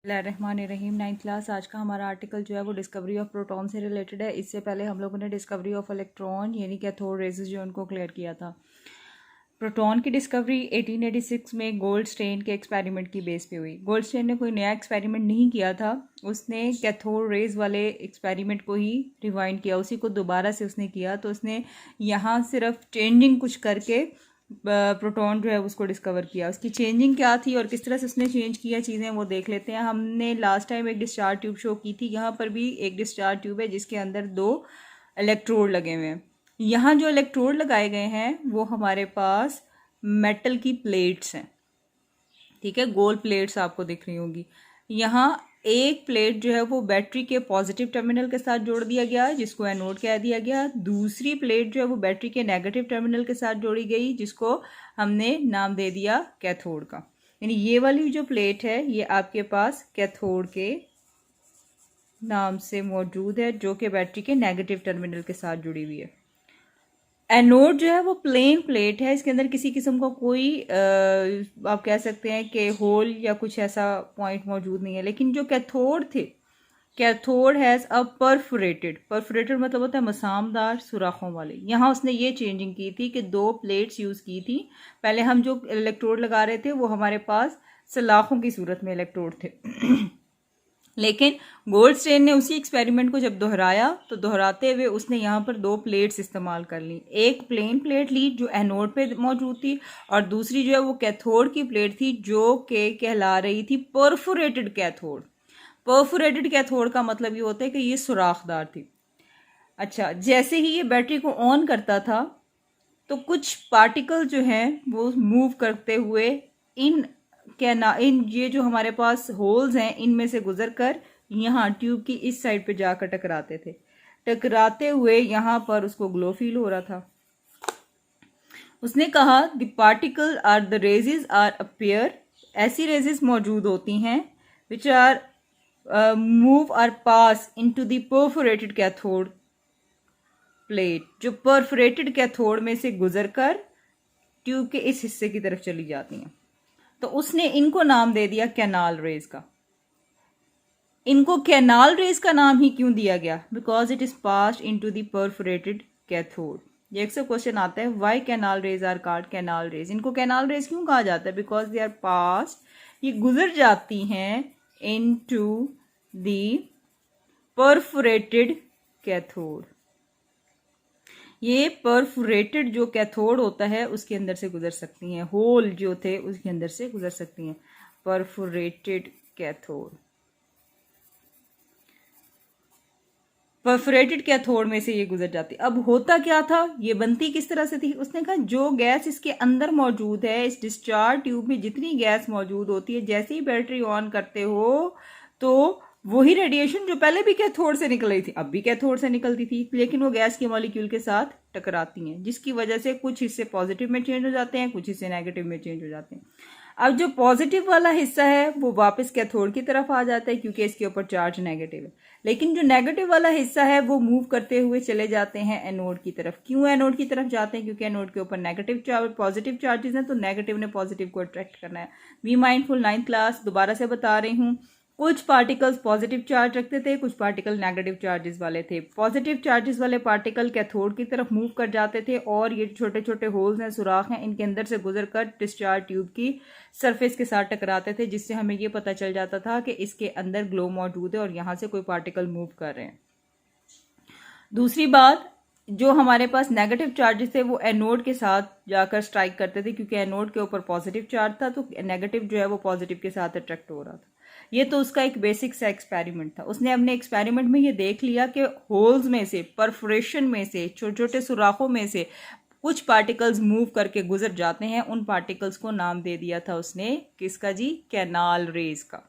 रहमान रहीम 9th class. आज का हमारा आर्टिकल जो है वो डिस्कवरी ऑफ प्रोटॉन से रिलेटेड है। इससे पहले हम लोगों ने डिस्कवरी ऑफ इलेक्ट्रॉन यानी कैथोड रेजेस जो उनको क्लियर किया था। प्रोटॉन की डिस्कवरी 1886 में गोल्ड स्टेन के एक्सपेरिमेंट की बेस पे हुई। गोल्ड स्टेन ने कोई नया एक्सपेरिमेंट नहीं किया था, उसने कैथोड रेज वाले एक्सपेरिमेंट को ही रिवाइंड किया, उसी को दोबारा से उसने किया। तो उसने यहाँ सिर्फ चेंजिंग कुछ करके प्रोटॉन जो है उसको डिस्कवर किया। उसकी चेंजिंग क्या थी और किस तरह से उसने चेंज किया चीज़ें वो देख लेते हैं। हमने लास्ट टाइम एक डिस्चार्ज ट्यूब शो की थी, यहाँ पर भी एक डिस्चार्ज ट्यूब है जिसके अंदर 2 इलेक्ट्रोड लगे हुए हैं। यहाँ जो इलेक्ट्रोड लगाए गए हैं वो हमारे पास मेटल की प्लेट्स हैं, ठीक है, गोल प्लेट्स आपको दिख रही होंगी। यहाँ एक प्लेट जो है वो बैटरी के पॉजिटिव टर्मिनल के साथ जोड़ दिया गया जिसको एनोड कह दिया गया। दूसरी प्लेट जो है वो बैटरी के नेगेटिव टर्मिनल के साथ जोड़ी गई जिसको हमने नाम दे दिया कैथोड का। यानी ये वाली जो प्लेट है ये आपके पास कैथोड के नाम से मौजूद है जो कि बैटरी के नेगेटिव टर्मिनल के साथ जुड़ी हुई है। एनोड जो है वो प्लेन प्लेट है, इसके अंदर किसी किस्म का कोई आप कह सकते हैं कि होल या कुछ ऐसा पॉइंट मौजूद नहीं है। लेकिन जो कैथोड थे, कैथोड हैज़ अ परफोरेटेड मतलब होता है मसामदार सुराखों वाले। यहाँ उसने ये चेंजिंग की थी कि 2 प्लेट्स यूज़ की थी। पहले हम जो इलेक्ट्रोड लगा रहे थे वो हमारे पास सलाखों की सूरत में इलेक्ट्रोड थे लेकिन गोल्डस्टेन ने उसी एक्सपेरिमेंट को जब दोहराया तो दोहराते हुए उसने यहाँ पर 2 प्लेट्स इस्तेमाल कर ली। एक प्लेन प्लेट ली जो एनोड पे मौजूद थी और दूसरी जो है वो कैथोड की प्लेट थी जो कि कहला रही थी परफोरेटेड कैथोड। परफोरेटेड कैथोड का मतलब ये होता है कि ये सुराखदार थी। अच्छा, जैसे ही ये बैटरी को ऑन करता था तो कुछ पार्टिकल जो हैं वो मूव करते हुए इन ये जो हमारे पास होल्स हैं इनमें से गुजर कर यहाँ ट्यूब की इस साइड पे जाकर टकराते थे। टकराते हुए यहाँ पर उसको ग्लो फील हो रहा था। उसने कहा the particle are the rays are appear, ऐसी रेजेस मौजूद होती हैं which are move or pass into the perforated cathode plate, जो परफोरेटेड कैथोड में से गुजर कर ट्यूब के इस हिस्से की तरफ चली जाती हैं। तो उसने इनको नाम दे दिया कैनाल रेज का। इनको कैनाल रेज का नाम ही क्यों दिया गया? Because it is passed into the perforated cathode. ये अक्सर क्वेश्चन आता है, why canal rays are called canal rays. इनको कैनाल रेज क्यों कहा जाता है? बिकॉज दे आर पास्ड, ये गुजर जाती हैं इनटू द परफोरेटेड कैथोड। ये परफोरेटेड जो कैथोड होता है उसके अंदर से गुजर सकती हैं, होल जो थे उसके अंदर से गुजर सकती हैं। परफोरेटेड कैथोड, परफोरेटेड कैथोड में से ये गुजर जाती। अब होता क्या था, ये बनती किस तरह से थी? उसने कहा जो गैस इसके अंदर मौजूद है, इस डिस्चार्ज ट्यूब में जितनी गैस मौजूद होती है, जैसे ही बैटरी ऑन करते हो तो वही रेडिएशन जो पहले भी कैथोड से निकल रही थी अब भी कैथोड से निकलती थी, लेकिन वो गैस के मॉलिक्यूल के साथ टकराती हैं जिसकी वजह से कुछ हिस्से पॉजिटिव में चेंज हो जाते हैं, कुछ हिस्से नेगेटिव में चेंज हो जाते हैं। अब जो पॉजिटिव वाला हिस्सा है वो वापस कैथोड की तरफ आ जाता है क्योंकि इसके ऊपर चार्ज नेगेटिव है, लेकिन जो नेगेटिव वाला हिस्सा है वो मूव करते हुए चले जाते हैं एनोड की तरफ। क्यों एनोड की तरफ जाते हैं? क्योंकि एनोड के ऊपर नेगेटिव चार्ज पॉजिटिव चार्जेस हैं, तो नेगेटिव ने पॉजिटिव को अट्रैक्ट करना है। बी माइंडफुल, 9th क्लास दोबारा से बता रही हूँ, कुछ पार्टिकल्स पॉजिटिव चार्ज रखते थे, कुछ पार्टिकल नेगेटिव चार्जेस वाले थे। पॉजिटिव चार्जेस वाले पार्टिकल कैथोड की तरफ मूव कर जाते थे और ये छोटे छोटे होल्स हैं, सुराख हैं, इनके अंदर से गुजर कर डिस्चार्ज ट्यूब की सरफेस के साथ टकराते थे जिससे हमें ये पता चल जाता था कि इसके अंदर ग्लो मौजूद है और यहाँ से कोई पार्टिकल मूव कर रहे हैं। दूसरी बात, जो हमारे पास नेगेटिव चार्जेस थे वो एनोड के साथ जाकर स्ट्राइक करते थे क्योंकि एनोड के ऊपर पॉजिटिव चार्ज था, तो नेगेटिव जो है वो पॉजिटिव के साथ अट्रैक्ट हो रहा था। ये तो उसका एक बेसिक सा एक्सपेरिमेंट था। उसने अपने एक्सपेरिमेंट में ये देख लिया कि होल्स में से, परफोरेशन में से, छोटे छोटे सुराखों में से कुछ पार्टिकल्स मूव करके गुजर जाते हैं। उन पार्टिकल्स को नाम दे दिया था उसने किसका जी? कैनाल रेज का।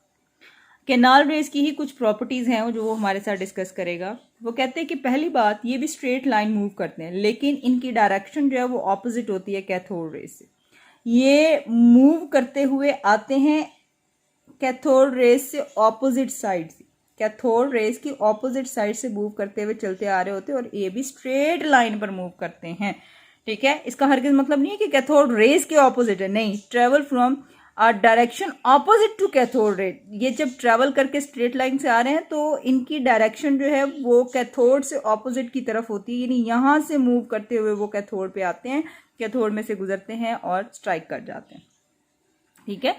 कैनाल रेज की ही कुछ प्रॉपर्टीज हैं जो वो हमारे साथ डिस्कस करेगा। वो कहते हैं कि पहली बात, ये भी स्ट्रेट लाइन मूव करते हैं लेकिन इनकी डायरेक्शन जो है वो ऑपोजिट होती है कैथोड रेज से। ये मूव करते हुए आते हैं कैथोड रेज से ऑपोजिट साइड से, कैथोड रेज की ऑपोजिट साइड से मूव करते हुए चलते आ रहे होते हैं और ये भी स्ट्रेट लाइन पर मूव करते हैं, ठीक है। इसका हरगिज मतलब नहीं है कि कैथोड रेज के ऑपोजिट है, नहीं, travel from are direction opposite to cathode ray. ये जब ट्रैवल करके स्ट्रेट लाइन से आ रहे हैं तो इनकी डायरेक्शन जो है वो कैथोड से ऑपोजिट की तरफ होती है, यानी यहाँ से मूव करते हुए वो कैथोड पे आते हैं, कैथोड में से गुजरते हैं और स्ट्राइक कर जाते हैं। ठीक है,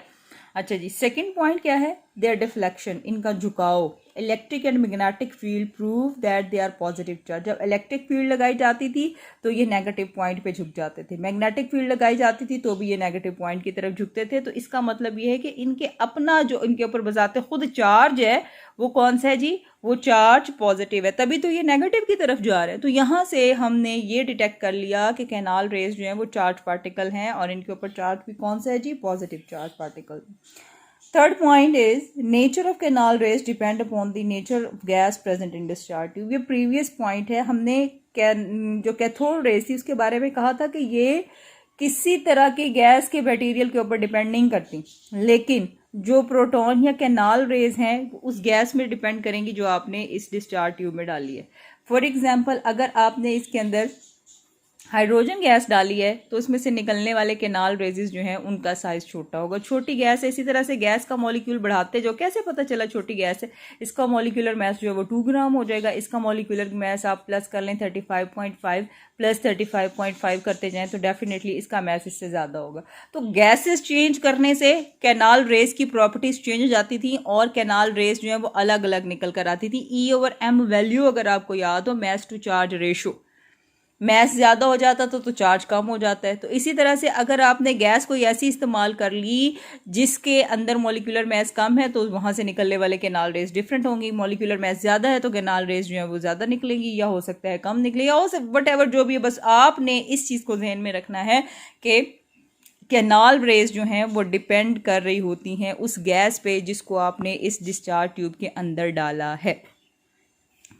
अच्छा जी, सेकंड पॉइंट क्या है, देयर डिफ्लेक्शन, इनका झुकाव। Electric and magnetic field prove that they are positive charge. जब इलेक्ट्रिक फील्ड लगाई जाती थी तो ये नेगेटिव पॉइंट पे झुक जाते थे, मैग्नेटिक फील्ड लगाई जाती थी तो भी ये नेगेटिव पॉइंट की तरफ झुकते थे। तो इसका मतलब ये है कि इनके अपना जो इनके ऊपर बजाते खुद चार्ज है वो कौन सा है जी, वो चार्ज पॉजिटिव है, तभी तो ये नेगेटिव की तरफ जा रहे हैं। तो यहाँ से हमने ये डिटेक्ट कर लिया कि कैनाल रेज जो है वो चार्ज पार्टिकल हैं और इनके ऊपर चार्ज भी कौन सा है जी, positive charge particle. Third point is nature of canal rays depend upon the nature of gas present in discharge tube. ये प्रीवियस पॉइंट है, हमने जो कैथोड रेज थी उसके बारे में कहा था कि ये किसी तरह की गैस के मटेरियल के ऊपर डिपेंड नहीं करती, लेकिन जो प्रोटॉन या कैनाल रेज हैं उस गैस में डिपेंड करेंगी जो आपने इस डिस्चार्ज ट्यूब में डाली है। फॉर एग्जांपल, अगर आपने इसके अंदर हाइड्रोजन गैस डाली है तो उसमें से निकलने वाले कैनाल रेजेस जो हैं उनका साइज छोटा होगा। छोटी गैस है, इसी तरह से गैस का मॉलिक्यूल बढ़ाते जो, कैसे पता चला छोटी गैस है, इसका मॉलिक्यूलर मास जो है वो 2 ग्राम हो जाएगा। इसका मॉलिक्यूलर मास आप प्लस कर लें 35.5 प्लस 35.5 करते जाएं तो डेफिनेटली इसका मास इससे ज़्यादा होगा। तो गैसेस चेंज करने से कैनाल रेज की प्रॉपर्टीज चेंज हो जाती थी और कैनाल रेज जो है वो अलग अलग निकल कर आती थी। E/m वैल्यू अगर आपको याद हो, मास टू चार्ज रेशो, मैस ज़्यादा हो जाता तो चार्ज कम हो जाता है। तो इसी तरह से अगर आपने गैस कोई ऐसी इस्तेमाल कर ली जिसके अंदर मॉलिक्यूलर मैस कम है तो वहाँ से निकलने वाले कैनाल रेज डिफरेंट होंगी। मॉलिक्यूलर मैस ज़्यादा है तो कैनाल रेज जो है वो ज़्यादा निकलेंगी, या हो सकता है कम निकले, या हो सकता वट एवर जो भी है। बस आपने इस चीज़ को ध्यान में रखना है कि कैनाल रेज जो हैं वो डिपेंड कर रही होती हैं उस गैस पे जिसको आपने इस डिस्चार्ज ट्यूब के अंदर डाला है।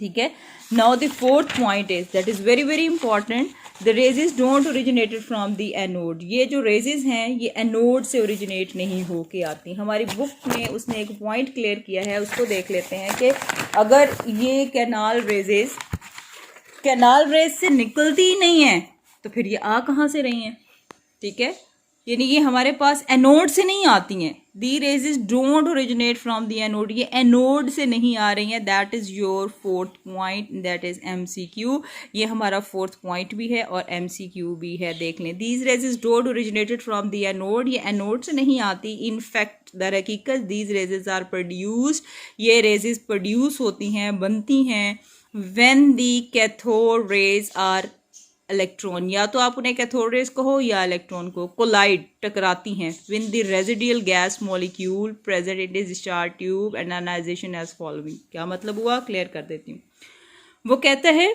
ठीक है, now the fourth point is that is very very important, the raises don't originated from the anode. ये जो रेजेस हैं ये एनोड से ओरिजिनेट नहीं हो के आती। हमारी बुक में उसने एक पॉइंट क्लियर किया है, उसको देख लेते हैं कि अगर ये कैनाल रेज से निकलती ही नहीं है तो फिर ये आ कहाँ से रही हैं। ठीक है, यानी ये हमारे पास एनोड से नहीं आती हैं। The rays don't originate from the anode, ये एनोड से नहीं आ रही हैं। That is your fourth point, that is MCQ। ये हमारा फोर्थ पॉइंट भी है और MCQ भी है, देख लें। These rays don't originated from the anode, ये एनोड से नहीं आती। इन फैक्ट दर हकीकत दीज रेजेस आर प्रोड्यूस्ड, ये रेजेस प्रोड्यूस होती हैं, बनती हैं when the cathode rays are electron, या तो आप उन्हें कैथोड रेज कहो या इलेक्ट्रॉन को, कोलाइड टकराती हैं when the residual gas molecule present in discharge tube and ionisation as following. क्या मतलब हुआ, क्लियर कर देती हूँ। वो कहता है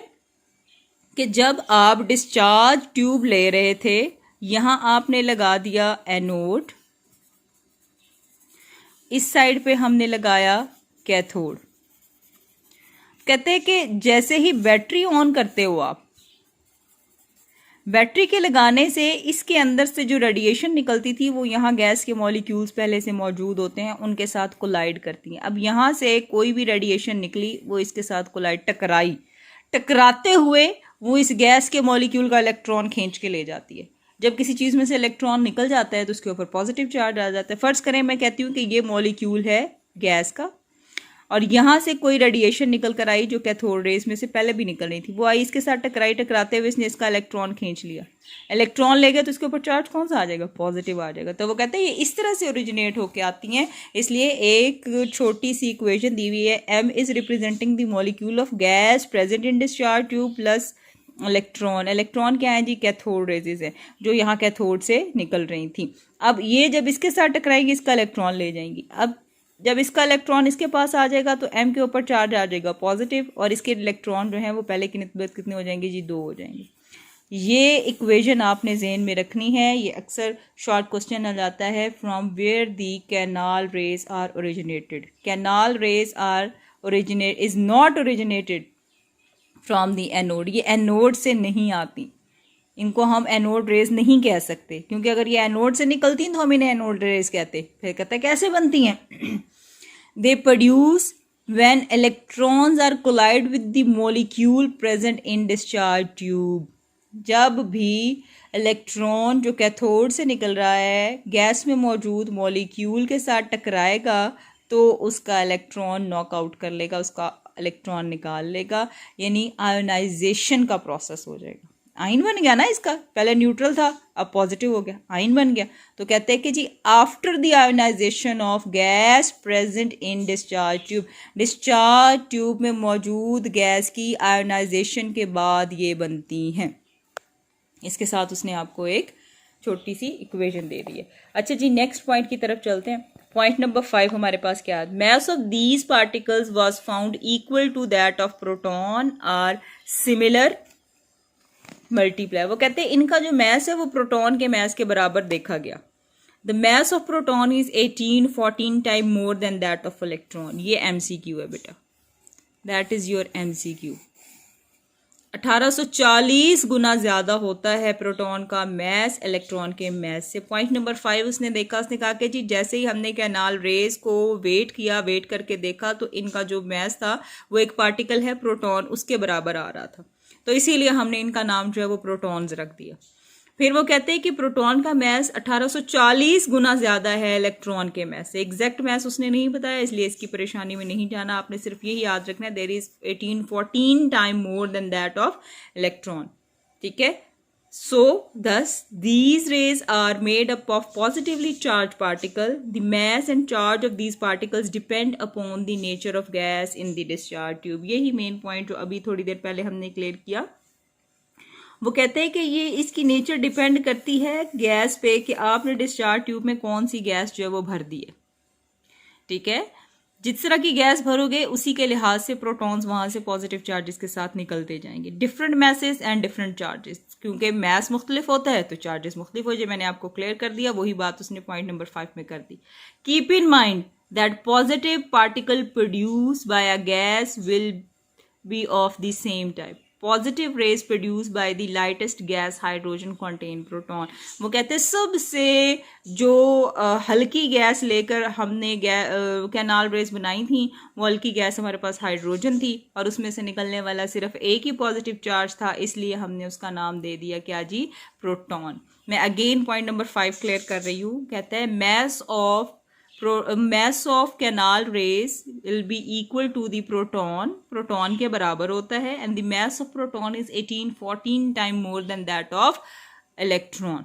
कि जब आप डिस्चार्ज ट्यूब ले रहे थे, यहाँ आपने लगा दिया एनोड, इस साइड पे हमने लगाया कैथोड। कहते हैं कि जैसे ही बैटरी ऑन करते हो आप, बैटरी के लगाने से इसके अंदर से जो रेडिएशन निकलती थी वो यहाँ गैस के मॉलिक्यूल्स पहले से मौजूद होते हैं, उनके साथ कोलाइड करती हैं। अब यहाँ से कोई भी रेडिएशन निकली वो इसके साथ कोलाइड टकराई, टकराते हुए वो इस गैस के मॉलिक्यूल का इलेक्ट्रॉन खींच के ले जाती है। जब किसी चीज़ में से इलेक्ट्रॉन निकल जाता है तो उसके ऊपर पॉजिटिव चार्ज आ जाता है। फर्ज करें मैं कहती हूँ कि ये मॉलिक्यूल है गैस का और यहाँ से कोई रेडिएशन निकल कर आई जो कैथोड रेज में से पहले भी निकल रही थी, वो आई इसके साथ टकराई, टकराते हुए इसने इसका इलेक्ट्रॉन खींच लिया। इलेक्ट्रॉन ले गया तो इसके ऊपर चार्ज कौन सा आ जाएगा, पॉजिटिव आ जाएगा। तो वो कहते हैं ये इस तरह से ओरिजिनेट होके आती हैं। इसलिए एक छोटी सी इक्वेशन दी हुई है, M is representing the molecule of gas present in discharge tube plus electron. Electron क्या है जी, कैथोड रेजेस है जो यहाँ कैथोड से निकल रही थी। अब ये जब इसके साथ टकराएंगी इसका इलेक्ट्रॉन ले जाएंगी। अब जब इसका इलेक्ट्रॉन इसके पास आ जाएगा तो M के ऊपर चार्ज आ जाएगा पॉजिटिव, और इसके इलेक्ट्रॉन जो है वो पहले की निस्बत कितने हो जाएंगे जी, 2 हो जाएंगे। ये इक्वेशन आपने ज़हन में रखनी है, ये अक्सर शॉर्ट क्वेश्चन आ जाता है। From where the canal rays are originated, canal rays are originate is not originated from the anode, ये एनोड से नहीं आती, इनको हम एनोड रेज नहीं कह सकते, क्योंकि अगर ये एनोड से निकलती तो हम इन्हें एनोड रेज कहते। फिर कहते हैं कैसे बनती हैं, they produce when electrons are collide with the molecule present in discharge tube. जब भी इलेक्ट्रॉन जो कैथोड से निकल रहा है गैस में मौजूद मॉलिक्यूल के साथ टकराएगा तो उसका इलेक्ट्रॉन नॉकआउट कर लेगा, उसका इलेक्ट्रॉन निकाल लेगा, यानी आयोनाइजेशन का प्रोसेस हो जाएगा। आयन बन गया ना इसका, पहले न्यूट्रल था अब पॉजिटिव हो गया, आयन बन गया। तो कहते हैं कि जी after the ionization of gas present in discharge tube, discharge tube में मौजूद गैस की आयोनाइजेशन के बाद ये बनती हैं। इसके साथ उसने आपको एक छोटी सी इक्वेशन दे दी है। अच्छा जी नेक्स्ट पॉइंट की तरफ चलते हैं। पॉइंट नंबर 5 हमारे पास क्या है, mass of these particles was found equal to that of proton are similar multiply. वो कहते हैं इनका जो मैस है वो प्रोटॉन के मैस के बराबर देखा गया। The mass of proton is 18-14 time more than that of electron. ये MCQ है बेटा, दैट इज योर MCQ। 1840 गुना ज्यादा होता है प्रोटॉन का मैस इलेक्ट्रॉन के मैस से। पॉइंट नंबर 5 उसने देखा, उसने कहा कि जी जैसे ही हमने कैनाल रेज को वेट किया, वेट करके देखा तो इनका जो मैस था वो एक पार्टिकल है प्रोटॉन उसके बराबर आ रहा था, तो इसीलिए हमने इनका नाम जो है वो प्रोटॉन्स रख दिया। फिर वो कहते हैं कि प्रोटॉन का मैस 1840 गुना ज्यादा है इलेक्ट्रॉन के मैस से। एग्जैक्ट मैस उसने नहीं बताया, इसलिए इसकी परेशानी में नहीं जाना, आपने सिर्फ यही याद रखना है there is 18-14 time more than that of electron. ठीक है, so thus these rays are made up of positively charged particle. The mass and charge of these particles depend upon the nature of gas in the discharge tube. यही main point जो अभी थोड़ी देर पहले हमने clear किया। वो कहते हैं कि ये इसकी नेचर डिपेंड करती है गैस पे कि आपने डिस्चार्ज ट्यूब में कौन सी गैस जो है वो भर दी है। ठीक है, जिस तरह की गैस भरोगे उसी के लिहाज से प्रोटॉन्स वहां से पॉजिटिव चार्जेस के साथ निकलते जाएंगे। Different message and different charges, क्योंकि मैस मुख्तलिफ होता है तो चार्जेस मुख्तलिफ हो जाए। मैंने आपको क्लियर कर दिया, वही बात उसने पॉइंट नंबर 5 में कर दी। Keep in mind that positive particle produce by a gas will be of the same type. Positive rays produce by the lightest gas hydrogen contain proton. वो कहते हैं सबसे जो हल्की गैस लेकर हमने कैनाल रेज बनाई थी वो हल्की गैस हमारे पास हाइड्रोजन थी और उसमें से निकलने वाला सिर्फ एक ही पॉजिटिव चार्ज था, इसलिए हमने उसका नाम दे दिया क्या जी, प्रोटॉन। मैं अगेन पॉइंट नंबर 5 क्लियर कर रही हूँ। कहते हैं mass of canal rays will be equal to the proton के बराबर होता है, and the mass of proton is 18-14 time more than that of electron।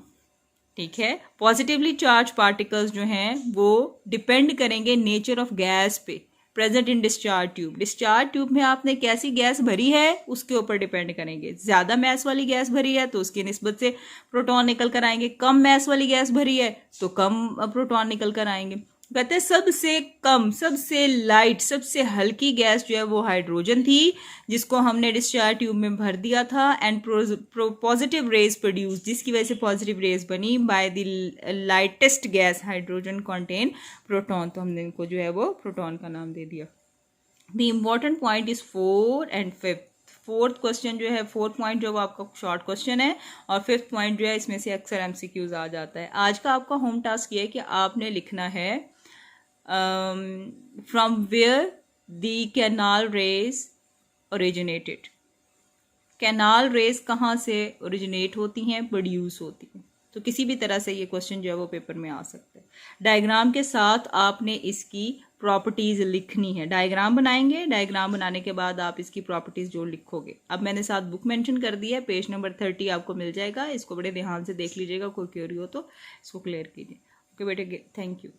ठीक है, पॉजिटिवली चार्ज पार्टिकल्स जो हैं वो डिपेंड करेंगे नेचर ऑफ गैस पे present in discharge tube. Discharge tube में आपने कैसी गैस भरी है उसके ऊपर डिपेंड करेंगे। ज्यादा मैस वाली गैस भरी है तो उसकी निस्बत से प्रोटॉन निकल कर आएंगे, कम मैस वाली गैस भरी है तो कम प्रोटॉन निकल कर आएंगे। कहते हैं सबसे कम, सबसे लाइट, सबसे हल्की गैस जो है वो हाइड्रोजन थी जिसको हमने डिस्चार्ज ट्यूब में भर दिया था, एंड पॉजिटिव रेज प्रोड्यूस, जिसकी वजह से पॉजिटिव रेज बनी bye the lightest gas hydrogen contain proton. तो हमने इनको जो है वो प्रोटॉन का नाम दे दिया। The important point is 4 and 5। Fourth question जो है, फोर्थ पॉइंट जो आपका शॉर्ट क्वेश्चन है और फिफ्थ पॉइंट जो है इसमें से अक्सर MCQs आ जाता है। आज का आपका होम टास्क ये है कि आपने लिखना है from where the canal rays originated। Canal raise कहाँ से ओरिजिनेट होती हैं, प्रोड्यूस होती हैं। तो किसी भी तरह से ये क्वेश्चन जो है वो पेपर में आ सकता है। डायग्राम के साथ आपने इसकी प्रॉपर्टीज लिखनी है। डायग्राम बनाएंगे, डायग्राम बनाने के बाद आप इसकी प्रॉपर्टीज जो लिखोगे। अब मैंने साथ बुक मेंशन कर दी है, पेज नंबर 30 आपको मिल जाएगा, इसको बड़े ध्यान से देख लीजिएगा, कोई क्वेरी हो तो इसको क्लियर कीजिए। ओके बेटे, थैंक यू।